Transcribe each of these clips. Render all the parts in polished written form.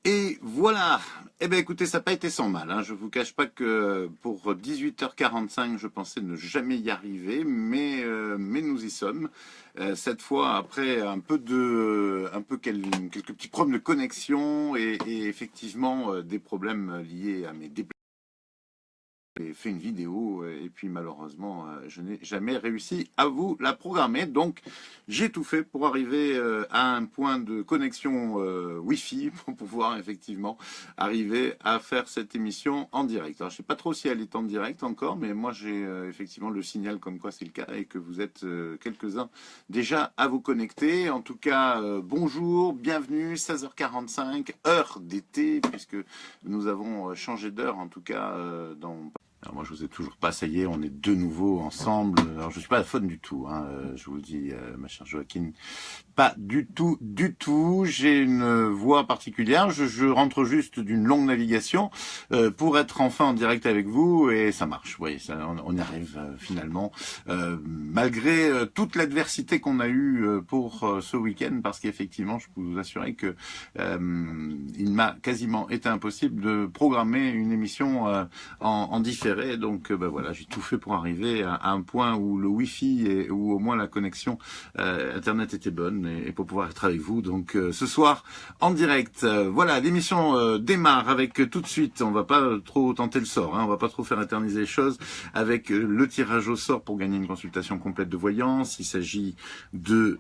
Et voilà. Eh bien, écoutez, ça n'a pas été sans mal, hein. Je vous cache pas que pour 18h45, je pensais ne jamais y arriver, mais nous y sommes. Cette fois, après quelques petits problèmes de connexion et effectivement des problèmes liés à mes déplacements. J'ai fait une vidéo et puis malheureusement je n'ai jamais réussi à vous la programmer, donc j'ai tout fait pour arriver à un point de connexion Wi-Fi pour pouvoir effectivement arriver à faire cette émission en direct. Alors je sais pas trop si elle est en direct encore, mais moi j'ai effectivement le signal comme quoi c'est le cas et que vous êtes quelques-uns déjà à vous connecter. En tout cas bonjour, bienvenue, 16h45, heure d'été, puisque nous avons changé d'heure en tout cas dans... Alors moi je vous ai toujours pas, ça y est, on est de nouveau ensemble. Alors je suis pas à la faune du tout, hein, je vous le dis, ma chère Joaquine, pas du tout, du tout. J'ai une voix particulière, je rentre juste d'une longue navigation pour être enfin en direct avec vous et ça marche. Oui, ça, on y arrive finalement, malgré toute l'adversité qu'on a eue pour ce week-end, parce qu'effectivement, je peux vous assurer que il m'a quasiment été impossible de programmer une émission en différé. Donc voilà, j'ai tout fait pour arriver à un point où le Wi-Fi et où au moins la connexion Internet était bonne et pour pouvoir être avec vous. Donc ce soir en direct, voilà, l'émission démarre avec tout de suite. On va pas trop tenter le sort, hein, on va pas trop faire éterniser les choses avec le tirage au sort pour gagner une consultation complète de voyance. Il s'agit de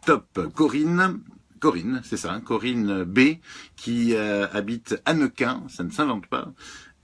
Top Corinne. Corinne, c'est ça, hein, Corinne B, qui habite Annequin, ça ne s'invente pas,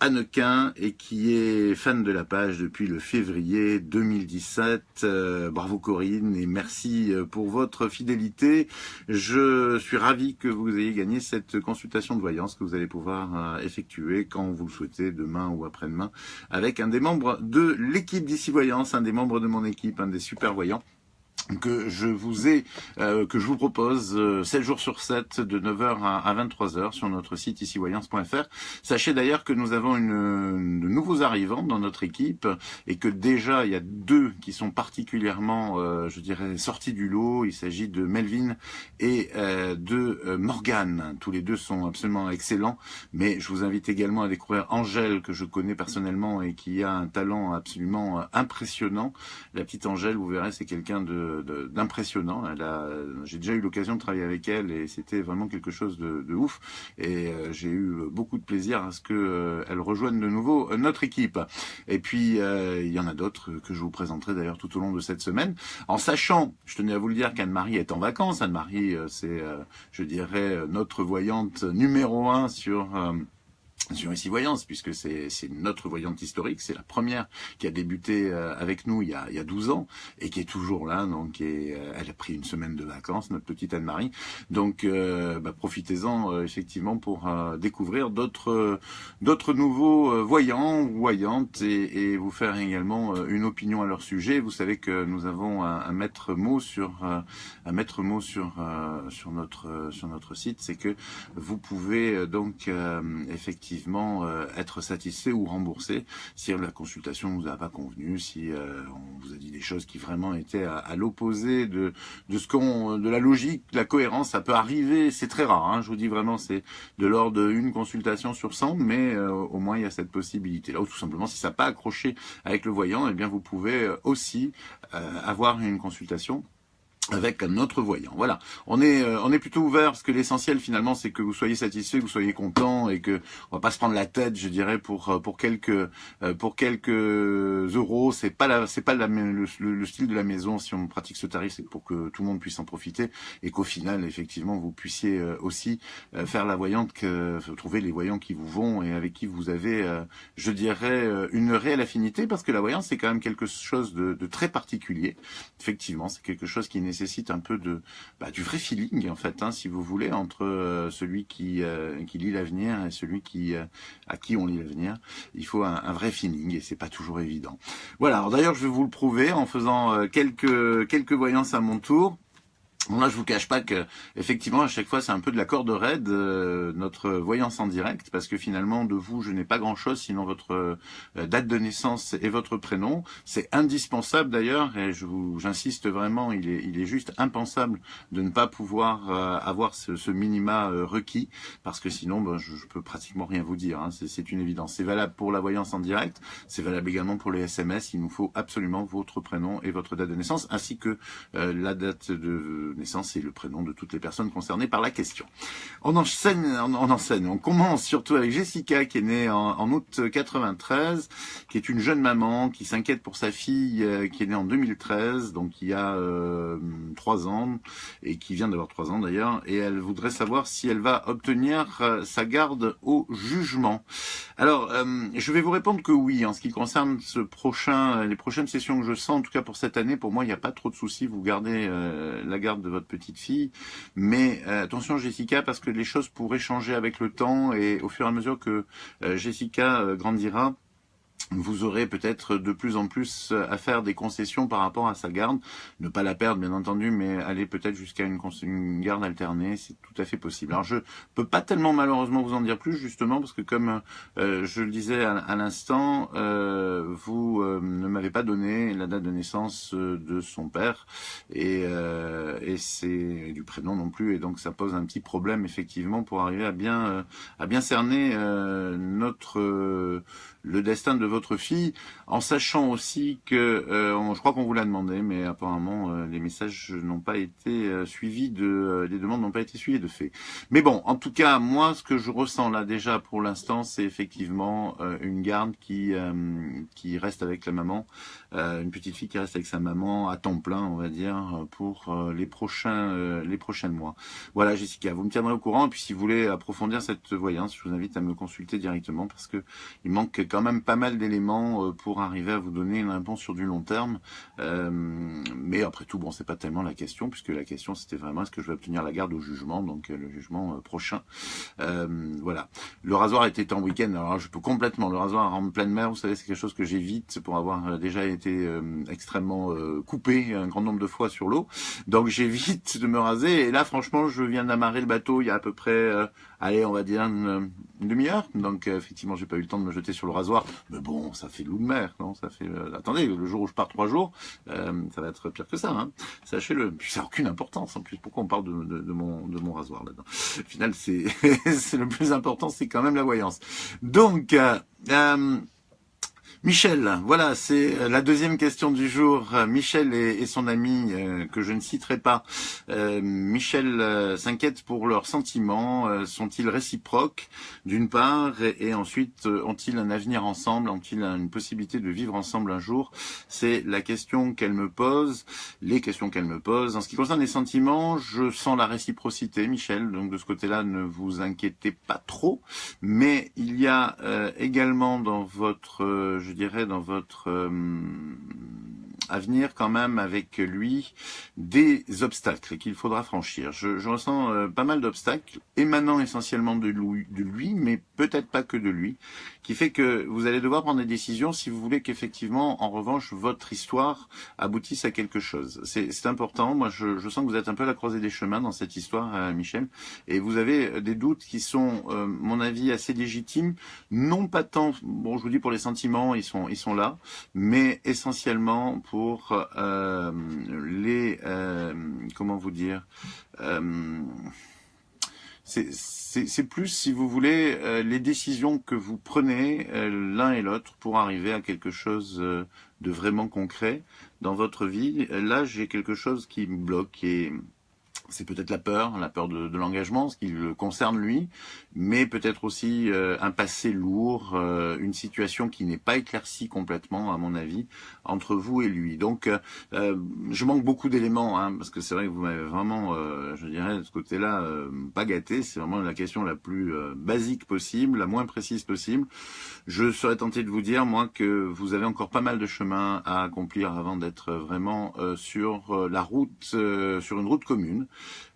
Annequin, et qui est fan de la page depuis le février 2017. Bravo Corinne, et merci pour votre fidélité. Je suis ravi que vous ayez gagné cette consultation de voyance que vous allez pouvoir effectuer quand vous le souhaitez, demain ou après-demain, avec un des membres de l'équipe d'Ici Voyance, un des membres de mon équipe, un des super voyants que je vous propose 7 jours sur 7 de 9h à 23h sur notre site icivoyance.fr. Sachez d'ailleurs que nous avons de nouveaux arrivants dans notre équipe et que déjà il y a 2 qui sont particulièrement je dirais sortis du lot. Il s'agit de Melvin et de Morgane. Tous les 2 sont absolument excellents, mais je vous invite également à découvrir Angèle, que je connais personnellement et qui a un talent absolument impressionnant. La petite Angèle, vous verrez, c'est quelqu'un d'impressionnant. J'ai déjà eu l'occasion de travailler avec elle et c'était vraiment quelque chose de ouf. Et j'ai eu beaucoup de plaisir à ce que elle rejoigne de nouveau notre équipe. Et puis il y en a d'autres que je vous présenterai d'ailleurs tout au long de cette semaine. En sachant, je tenais à vous le dire, qu'Anne-Marie est en vacances. Anne-Marie, c'est, je dirais, notre voyante numéro 1 sur Ici Voyance, puisque c'est notre voyante historique, c'est la première qui a débuté avec nous il y a 12 ans et qui est toujours là. Donc elle a pris une semaine de vacances, notre petite Anne-Marie. Donc profitez-en effectivement pour découvrir d'autres nouveaux voyants ou voyantes et vous faire également une opinion à leur sujet. Vous savez que nous avons un maître mot sur notre site, c'est que vous pouvez donc effectivement être satisfait ou remboursé si la consultation ne vous a pas convenu, si on vous a dit des choses qui vraiment étaient à l'opposé de la logique, de la cohérence. Ça peut arriver, c'est très rare, hein, je vous dis vraiment, c'est de l'ordre d'une consultation sur 100, mais au moins il y a cette possibilité là, ou tout simplement si ça n'a pas accroché avec le voyant, eh bien vous pouvez aussi avoir une consultation avec un autre voyant. Voilà, on est plutôt ouvert parce que l'essentiel finalement c'est que vous soyez satisfait, que vous soyez content et que on va pas se prendre la tête, je dirais, pour quelques euros. C'est pas le style de la maison. Si on pratique ce tarif, c'est pour que tout le monde puisse en profiter et qu'au final effectivement vous puissiez aussi faire la voyante, trouver les voyants qui vous vont et avec qui vous avez je dirais une réelle affinité, parce que la voyance c'est quand même quelque chose de très particulier. Effectivement, c'est quelque chose qui nécessite un peu du vrai feeling en fait, hein, si vous voulez, entre celui qui lit l'avenir et celui à qui on lit l'avenir. Il faut un vrai feeling et c'est pas toujours évident. Voilà, alors d'ailleurs je vais vous le prouver en faisant quelques voyances à mon tour. Bon là, je vous cache pas que effectivement à chaque fois c'est un peu de la corde raide notre voyance en direct parce que finalement de vous je n'ai pas grand chose sinon votre date de naissance et votre prénom. C'est indispensable d'ailleurs et j'insiste vraiment, il est juste impensable de ne pas pouvoir avoir ce minima requis parce que sinon ben, je peux pratiquement rien vous dire. Hein. C'est une évidence. C'est valable pour la voyance en direct, c'est valable également pour les SMS. Il nous faut absolument votre prénom et votre date de naissance ainsi que la date de naissance et le prénom de toutes les personnes concernées par la question. On commence surtout avec Jessica qui est née en août 93, qui est une jeune maman qui s'inquiète pour sa fille qui est née en 2013, donc il y a 3 ans, et qui vient d'avoir 3 ans d'ailleurs, et elle voudrait savoir si elle va obtenir sa garde au jugement. Alors, je vais vous répondre que oui, en ce qui concerne les prochaines sessions que je sens, en tout cas pour cette année, pour moi, il n'y a pas trop de soucis, vous gardez la garde de votre petite fille, mais attention Jessica, parce que les choses pourraient changer avec le temps, et au fur et à mesure que Jessica grandira, vous aurez peut-être de plus en plus à faire des concessions par rapport à sa garde, ne pas la perdre bien entendu, mais aller peut-être jusqu'à une garde alternée, c'est tout à fait possible. Alors je peux pas tellement malheureusement vous en dire plus justement parce que comme je le disais à l'instant, vous ne m'avez pas donné la date de naissance de son père et c'est du prénom non plus et donc ça pose un petit problème effectivement pour arriver à bien cerner le destin de votre fille, en sachant aussi que, je crois qu'on vous l'a demandé, mais apparemment les messages n'ont pas été suivis les demandes n'ont pas été suivies de fait. Mais bon, en tout cas, moi, ce que je ressens là déjà pour l'instant, c'est effectivement une garde qui reste avec la maman, une petite fille qui reste avec sa maman à temps plein, on va dire, pour les prochains mois. Voilà, Jessica, vous me tiendrez au courant, et puis si vous voulez approfondir cette voyance, je vous invite à me consulter directement, parce que il manque quand même pas mal d'éléments pour arriver à vous donner une réponse sur du long terme. Mais après tout, bon, c'est pas tellement la question, puisque la question c'était vraiment est-ce que je vais obtenir la garde au jugement, donc le jugement prochain. Voilà. Le rasoir était en week-end, alors je peux complètement. Le rasoir en pleine mer, vous savez, c'est quelque chose que j'évite pour avoir déjà été extrêmement coupé un grand nombre de fois sur l'eau. Donc j'évite de me raser. Et là, franchement, je viens d'amarrer le bateau il y a à peu près, allez, on va dire une demi-heure. Donc effectivement, j'ai pas eu le temps de me jeter sur le rasoir. Mais bon, ça fait loup de mer, non? Ça fait. Attendez, le jour où je pars 3 jours, ça va être pire que ça. Hein. Sachez-le. Puis ça n'a aucune importance en plus. Pourquoi on parle de mon rasoir là-dedans? Au final, c'est c'est le plus important, c'est quand même la voyance. Donc Michel, voilà, c'est la deuxième question du jour. Michel et son ami, que je ne citerai pas, Michel s'inquiète pour leurs sentiments. Sont-ils réciproques, d'une part, et ensuite, ont-ils un avenir ensemble? Ont-ils une possibilité de vivre ensemble un jour? C'est la question qu'elle me pose, les questions qu'elle me pose. En ce qui concerne les sentiments, je sens la réciprocité, Michel, donc de ce côté-là, ne vous inquiétez pas trop. Mais il y a également dans votre... je dirais dans votre avenir quand même avec lui des obstacles qu'il faudra franchir. Je ressens pas mal d'obstacles émanant essentiellement de lui, mais peut-être pas que de lui, qui fait que vous allez devoir prendre des décisions si vous voulez qu'effectivement, en revanche, votre histoire aboutisse à quelque chose. C'est important. Moi, je sens que vous êtes un peu à la croisée des chemins dans cette histoire, Michel, et vous avez des doutes qui sont, mon avis, assez légitimes. Non pas tant, bon, je vous dis pour les sentiments, ils sont là, mais essentiellement pour comment vous dire, c'est plus, si vous voulez, les décisions que vous prenez l'un et l'autre pour arriver à quelque chose de vraiment concret dans votre vie. Là, j'ai quelque chose qui me bloque et c'est peut-être la peur de l'engagement, ce qui le concerne lui, mais peut-être aussi un passé lourd, une situation qui n'est pas éclaircie complètement, à mon avis, entre vous et lui. Donc, je manque beaucoup d'éléments, hein, parce que c'est vrai que vous m'avez vraiment, je dirais, de ce côté-là, pas gâté. C'est vraiment la question la plus basique possible, la moins précise possible. Je serais tenté de vous dire, moi, que vous avez encore pas mal de chemin à accomplir avant d'être vraiment sur la route, sur une route commune.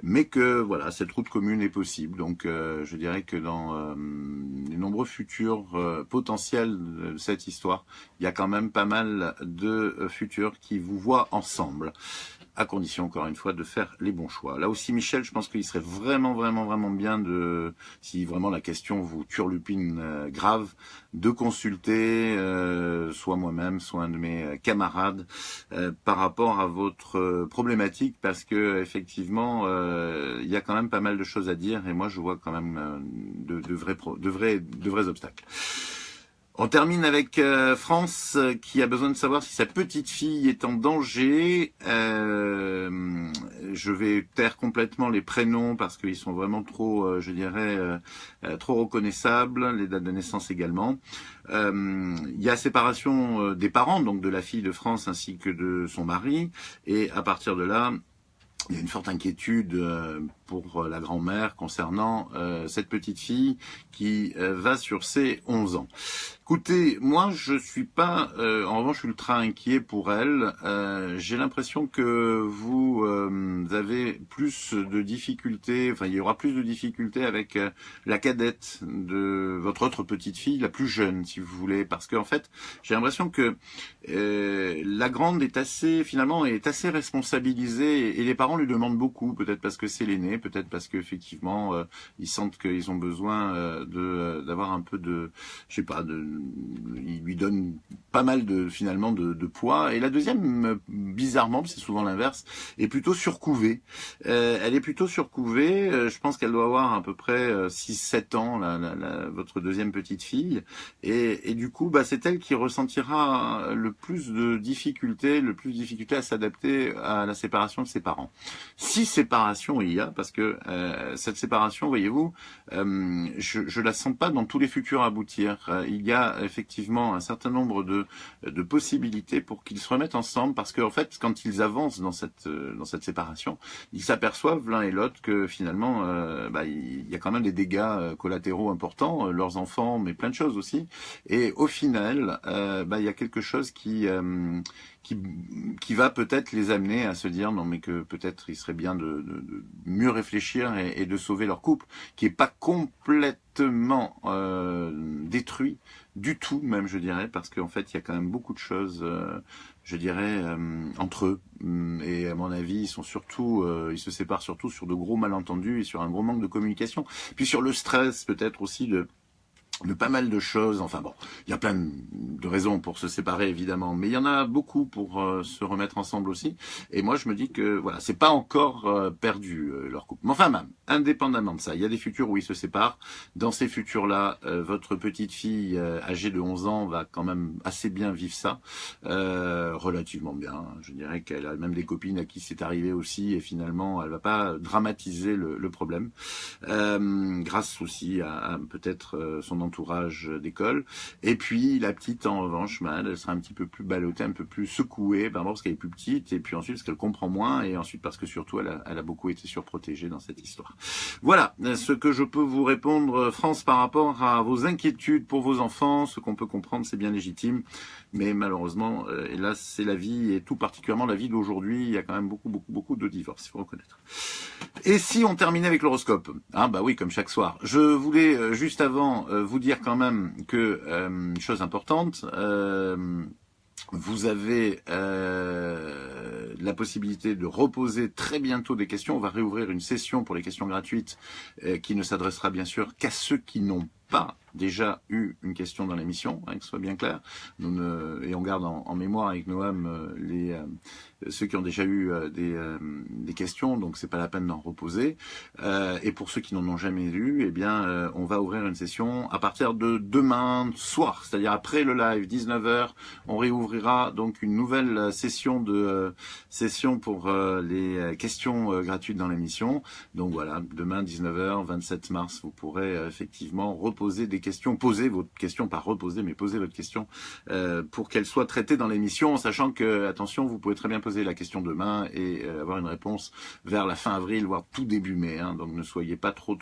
Mais que voilà, cette route commune est possible. Donc je dirais que dans les nombreux futurs potentiels de cette histoire, il y a quand même pas mal de futurs qui vous voient ensemble. à condition, encore une fois, de faire les bons choix. Là aussi, Michel, je pense qu'il serait vraiment bien de, si vraiment la question vous turlupine grave, de consulter soit moi-même, soit un de mes camarades par rapport à votre problématique, parce que effectivement, il y a quand même pas mal de choses à dire, et moi je vois quand même de vrais obstacles. On termine avec France qui a besoin de savoir si sa petite fille est en danger. Je vais taire complètement les prénoms parce qu'ils sont vraiment trop, je dirais, trop reconnaissables, les dates de naissance également. Il y a séparation des parents, donc de la fille de France ainsi que de son mari, et à partir de là, il y a une forte inquiétude pour la grand-mère concernant cette petite fille qui va sur ses 11 ans. Écoutez, moi je suis pas en revanche ultra inquiet pour elle. J'ai l'impression que vous avez plus de difficultés, enfin il y aura plus de difficultés avec la cadette de votre autre petite fille, la plus jeune si vous voulez, parce qu'en fait j'ai l'impression que la grande est assez responsabilisée et les parents lui demandent beaucoup, peut-être parce que c'est l'aîné, peut-être parce qu'effectivement ils sentent qu'ils ont besoin d'avoir un peu de, je sais pas, il lui donne pas mal finalement de poids. Et la deuxième, bizarrement, c'est souvent l'inverse, est plutôt surcouvée. Elle est plutôt surcouvée. Je pense qu'elle doit avoir à peu près 6-7 ans, votre deuxième petite fille. Et du coup, c'est elle qui ressentira le plus de difficultés à s'adapter à la séparation de ses parents. Si séparation il y a, parce que cette séparation, voyez-vous, je la sens pas dans tous les futurs aboutir. Il y a effectivement un certain nombre de possibilités pour qu'ils se remettent ensemble, parce qu'en fait, quand ils avancent dans cette séparation, ils s'aperçoivent l'un et l'autre que finalement, il y a quand même des dégâts collatéraux importants, leurs enfants, mais plein de choses aussi. Et au final, il y a quelque chose qui va peut-être les amener à se dire non mais que peut-être il serait bien de mieux réfléchir et de sauver leur couple, qui est pas complètement détruit du tout même, je dirais, parce qu'en fait il y a quand même beaucoup de choses je dirais entre eux, et à mon avis ils se séparent surtout sur de gros malentendus et sur un gros manque de communication, puis sur le stress peut-être aussi de pas mal de choses. Enfin bon, il y a plein de raisons pour se séparer évidemment, mais il y en a beaucoup pour se remettre ensemble aussi. Et moi je me dis que voilà, c'est pas encore perdu leur couple. Mais enfin même, indépendamment de ça, il y a des futurs où ils se séparent. Dans ces futurs-là, votre petite fille âgée de 11 ans va quand même assez bien vivre ça, relativement bien. Je dirais qu'elle a même des copines à qui c'est arrivé aussi, et finalement elle va pas dramatiser le problème, grâce aussi à peut-être son entourage d'école. Et puis la petite en revanche, elle sera un petit peu plus ballottée, un peu plus secouée, d'abord parce qu'elle est plus petite, et puis ensuite parce qu'elle comprend moins, et ensuite parce que surtout elle a beaucoup été surprotégée dans cette histoire. Voilà ce que je peux vous répondre, France, par rapport à vos inquiétudes pour vos enfants. Ce qu'on peut comprendre, c'est bien légitime, mais malheureusement, hélas, c'est la vie, et tout particulièrement la vie d'aujourd'hui. Il y a quand même beaucoup de divorces, il faut reconnaître. Et si on terminait avec l'horoscope, oui, comme chaque soir. Je voulais juste avant vous dire quand même que chose importante, vous avez la possibilité de reposer très bientôt des questions. On va réouvrir une session pour les questions gratuites qui ne s'adressera bien sûr qu'à ceux qui n'ont pas déjà eu une question dans l'émission, que ce soit bien clair. Et on garde en mémoire avec Noam ceux qui ont déjà eu des questions, donc c'est pas la peine d'en reposer. Et pour ceux qui n'en ont jamais eu, on va ouvrir une session à partir de demain soir, c'est-à-dire après le live, 19h. On réouvrira donc une nouvelle session pour les questions gratuites dans l'émission. Donc voilà, demain 19h, 27 mars, vous pourrez effectivement reposer des questions, poser votre question, pas reposer, mais poser votre question pour qu'elle soit traitée dans l'émission, en sachant que, attention, vous pouvez très bien poser la question demain et avoir une réponse vers la fin avril, voire tout début mai. Donc ne soyez pas trop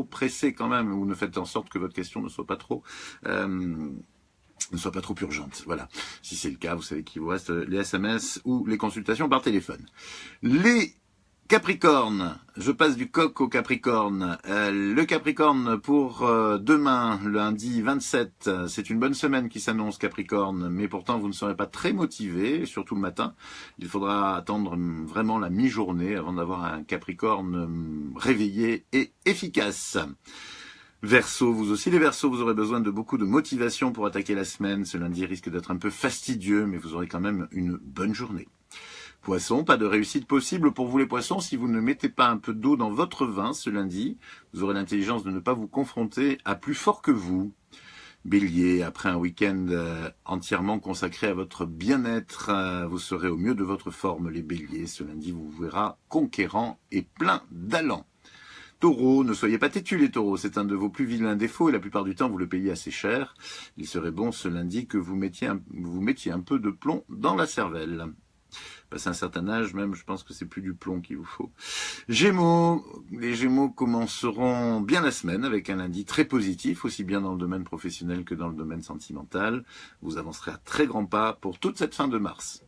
pressés quand même, ou ne faites en sorte que votre question ne soit pas trop urgente. Voilà. Si c'est le cas, vous savez qu'il vous reste les SMS ou les consultations par téléphone. Les Capricorne, je passe du coq au Capricorne. Le Capricorne pour demain, lundi 27, c'est une bonne semaine qui s'annonce Capricorne, mais pourtant vous ne serez pas très motivé, surtout le matin. Il faudra attendre vraiment la mi-journée avant d'avoir un Capricorne réveillé et efficace. Verseau, vous aussi les Verseaux, vous aurez besoin de beaucoup de motivation pour attaquer la semaine. Ce lundi risque d'être un peu fastidieux, mais vous aurez quand même une bonne journée. Poissons, pas de réussite possible pour vous les poissons si vous ne mettez pas un peu d'eau dans votre vin ce lundi. Vous aurez l'intelligence de ne pas vous confronter à plus fort que vous. Bélier, après un week-end entièrement consacré à votre bien-être, vous serez au mieux de votre forme les béliers. Ce lundi vous verra conquérant et plein d'allant. Taureau, ne soyez pas têtus les taureaux, c'est un de vos plus vilains défauts et la plupart du temps vous le payez assez cher. Il serait bon ce lundi que vous mettiez un peu de plomb dans la cervelle. Passé un certain âge, même, je pense que c'est plus du plomb qu'il vous faut. Gémeaux, les Gémeaux commenceront bien la semaine avec un lundi très positif, aussi bien dans le domaine professionnel que dans le domaine sentimental. Vous avancerez à très grands pas pour toute cette fin de mars.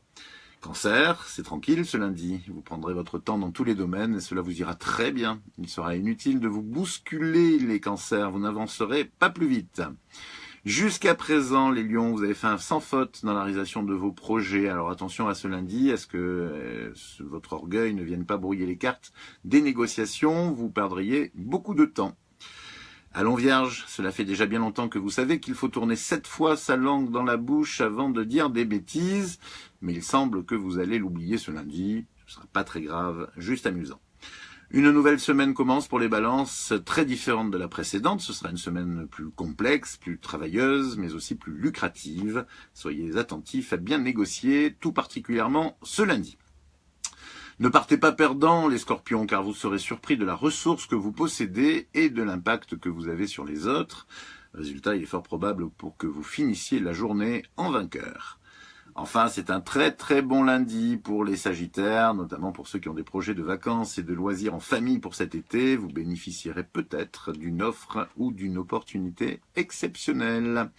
Cancer, c'est tranquille ce lundi. Vous prendrez votre temps dans tous les domaines et cela vous ira très bien. Il sera inutile de vous bousculer les cancers, vous n'avancerez pas plus vite. Jusqu'à présent, les lions, vous avez fait un sans faute dans la réalisation de vos projets. Alors attention à ce lundi, à ce que votre orgueil ne vienne pas brouiller les cartes des négociations, vous perdriez beaucoup de temps. Allons Vierge, cela fait déjà bien longtemps que vous savez qu'il faut tourner 7 fois sa langue dans la bouche avant de dire des bêtises, mais il semble que vous allez l'oublier ce lundi, ce ne sera pas très grave, juste amusant. Une nouvelle semaine commence pour les balances, très différente de la précédente. Ce sera une semaine plus complexe, plus travailleuse, mais aussi plus lucrative. Soyez attentifs à bien négocier, tout particulièrement ce lundi. Ne partez pas perdants, les scorpions, car vous serez surpris de la ressource que vous possédez et de l'impact que vous avez sur les autres. Résultat, il est fort probable pour que vous finissiez la journée en vainqueur. Enfin, c'est un très très bon lundi pour les Sagittaires, notamment pour ceux qui ont des projets de vacances et de loisirs en famille pour cet été. Vous bénéficierez peut-être d'une offre ou d'une opportunité exceptionnelle.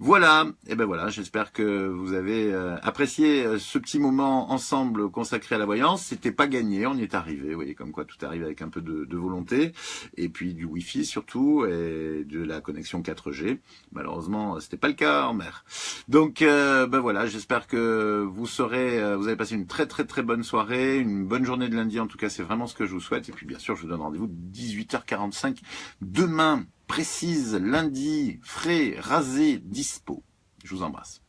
Voilà, et ben voilà, j'espère que vous avez apprécié ce petit moment ensemble consacré à la voyance. C'était pas gagné, on y est arrivé, vous voyez comme quoi tout arrive avec un peu de volonté, et puis du Wi-Fi surtout, et de la connexion 4G. Malheureusement, c'était pas le cas en mer. Donc ben voilà, j'espère que vous avez passé une très très très bonne soirée, une bonne journée de lundi, en tout cas c'est vraiment ce que je vous souhaite, et puis bien sûr je vous donne rendez-vous 18h45 demain. Précise, lundi, frais, rasé, dispo. Je vous embrasse.